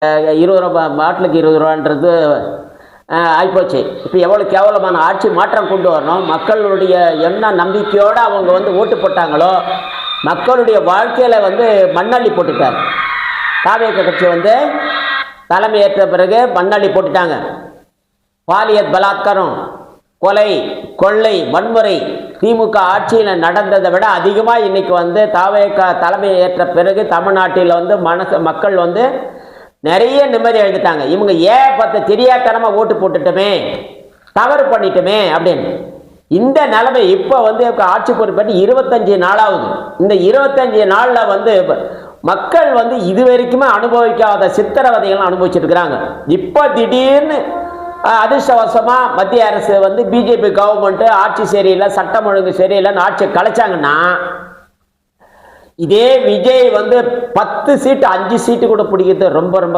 ரூபா பாட்டிலுக்கு 20 ரூபான்றது ஆகிப்போச்சு. இப்போ எவ்வளோ கேவலமான ஆட்சி மாற்றம் கொண்டு வரணும். மக்களுடைய என்ன நம்பிக்கையோடு அவங்க வந்து ஓட்டு போட்டாங்களோ மக்களுடைய வாழ்க்கையில் வந்து மண்ணள்ளி போட்டுட்டார். தாவேக கட்சி வந்து தலைமை ஏற்ற பிறகு மண்ணள்ளி போட்டுட்டாங்க. பாலியல் பலாத்காரம், கொலை, கொள்ளை, வன்முறை திமுக ஆட்சியில் நடந்ததை விட அதிகமாக இன்றைக்கி வந்து தாவேக தலைமை ஏற்ற பிறகு தமிழ்நாட்டில் வந்து மக்கள் வந்து நிறைய நிம்மதி எழுந்துட்டாங்க. இவங்க ஏன் பார்த்து தெரியாதனமாக ஓட்டு போட்டுட்டோமே, தவறு பண்ணிட்டோமே அப்படின்னு. இந்த நிலைமை இப்போ வந்து ஆட்சி பொறுப்பேற்று 25 நாளாகுது. இந்த 25 நாளில் வந்து மக்கள் வந்து இது வரைக்குமே அனுபவிக்காத சித்திரவதைகள் அனுபவிச்சுட்டு இருக்கிறாங்க. இப்போ திடீர்னு அதிர்ஷ்டவசமாக மத்திய அரசு வந்து பிஜேபி கவர்மெண்ட்டு ஆட்சி சரியில்லை, சட்டம் ஒழுங்கு சரியில்லைன்னு ஆட்சியை கலைச்சாங்கன்னா, இதே விஜய் வந்து 10 சீட்டு 5 சீட்டு கூட பிடிக்கிறது ரொம்ப ரொம்ப